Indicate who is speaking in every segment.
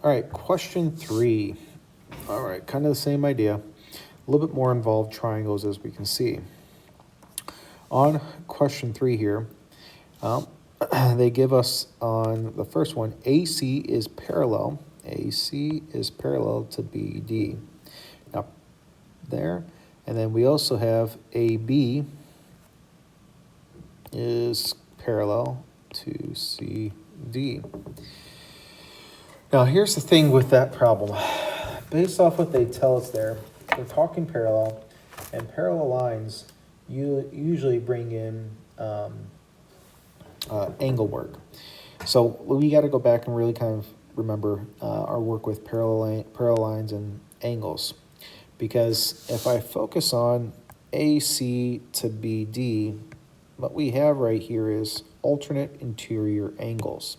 Speaker 1: All right, question 3. All right, kind of the same idea. A little bit more involved triangles, as we can see. On question 3 here, they give us on the first one, AC is parallel. AC is parallel to BD. Now, there. And then we also have AB is parallel to CD. Now, here's the thing with that problem. Based off what they tell us there, they're talking parallel, and parallel lines you usually bring in angle work. So we got to go back and really kind of remember our work with parallel lines and angles. Because if I focus on AC to BD, what we have right here is alternate interior angles.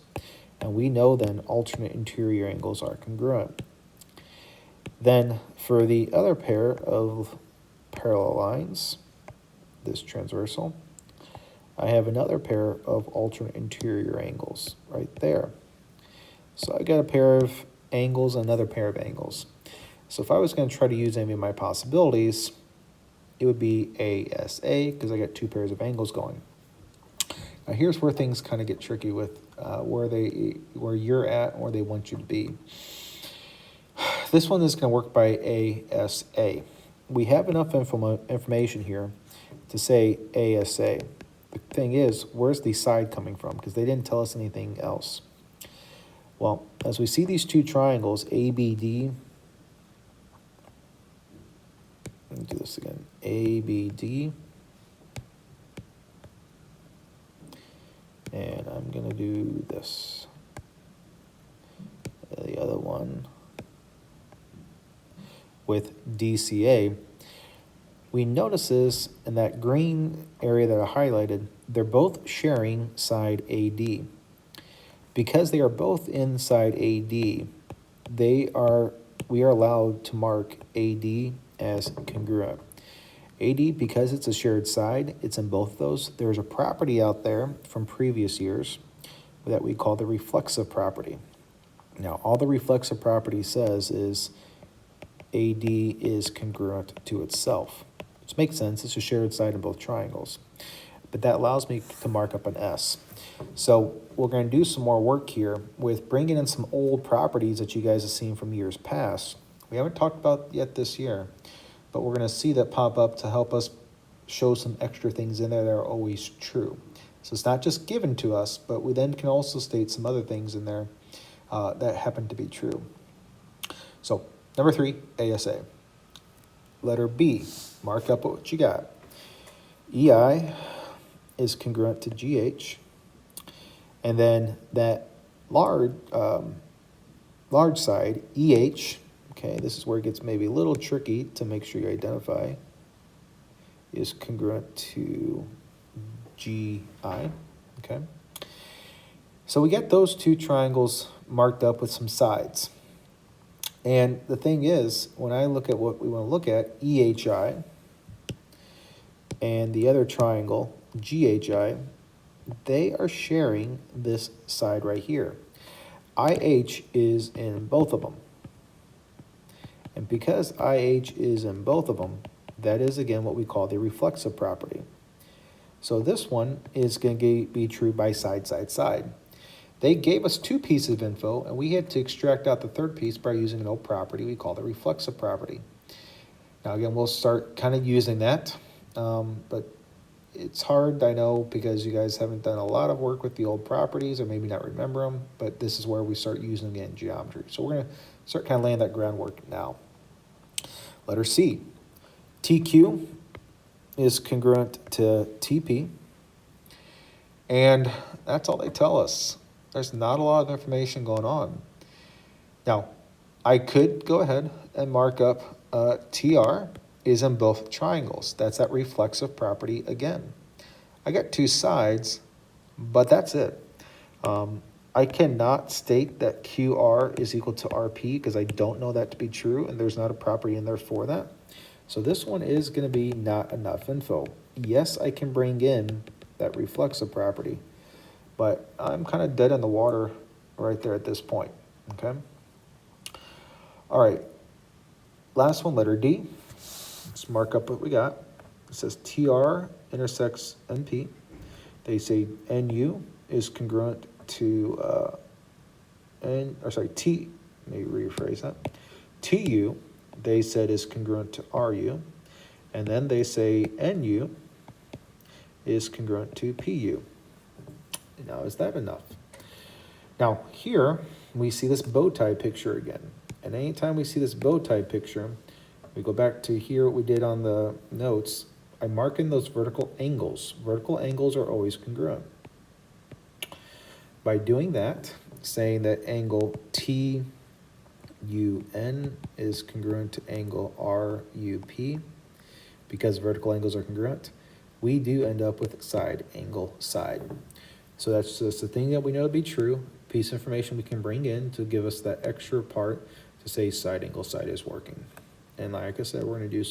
Speaker 1: And we know then alternate interior angles are congruent. Then for the other pair of parallel lines, this transversal, I have another pair of alternate interior angles right there. So I got a pair of angles, another pair of angles. So if I was going to try to use any of my possibilities, it would be ASA, because I got two pairs of angles going. Now here's where things kind of get tricky with where you're at and where they want you to be. This one is going to work by ASA. We have enough information here to say ASA. The thing is, where's the side coming from? Because they didn't tell us anything else. Well, as we see these two triangles, ABD, let me do this again, ABD, and I'm going to do this, the other one with DCA. We notice this in that green area that I highlighted, they're both sharing side AD. Because they are both inside AD, we are allowed to mark AD as congruent. AD, because it's a shared side, it's in both of those. There's a property out there from previous years that we call the reflexive property. Now, all the reflexive property says is AD is congruent to itself, which makes sense. It's a shared side in both triangles. But that allows me to mark up an S. So we're going to do some more work here with bringing in some old properties that you guys have seen from years past. We haven't talked about yet this year, but we're going to see that pop up to help us show some extra things in there that are always true. So it's not just given to us, but we then can also state some other things in there that happen to be true. So number 3, ASA. Letter B, mark up what you got. EI is congruent to GH. And then that large side, EH, okay, this is where it gets maybe a little tricky to make sure you identify, is congruent to GI, okay? So we get those two triangles marked up with some sides. And the thing is, when I look at what we want to look at, EHI, and the other triangle, GHI, they are sharing this side right here. IH is in both of them. And because IH is in both of them, that is again what we call the reflexive property. So this one is going to be true by side, side, side. They gave us two pieces of info, and we had to extract out the third piece by using an old property we call the reflexive property. Now again, we'll start kind of using that, but it's hard, I know, because you guys haven't done a lot of work with the old properties or maybe not remember them, but this is where we start using it in geometry. So we're going to start kind of laying that groundwork now. Letter C. TQ is congruent to TP, and that's all they tell us. There's not a lot of information going on. Now, I could go ahead and mark up TR is in both triangles. That's that reflexive property again. I got two sides, but that's it. I cannot state that QR is equal to RP because I don't know that to be true, and there's not a property in there for that. So this one is going to be not enough info. Yes, I can bring in that reflexive property, but I'm kind of dead in the water right there at this point, okay? All right, last one, letter D. Let's mark up what we got. It says TR intersects NP. They say NU is congruent to T, let me rephrase that. TU, they said, is congruent to RU. And then they say NU is congruent to PU. Now, is that enough? Now, here we see this bow tie picture again. And anytime we see this bow tie picture, we go back to here what we did on the notes. I mark in those vertical angles. Vertical angles are always congruent. By doing that, saying that angle TUN is congruent to angle RUP, because vertical angles are congruent, we do end up with side angle side. So that's just the thing that we know to be true, piece of information we can bring in to give us that extra part to say side angle side is working. And like I said, we're going to do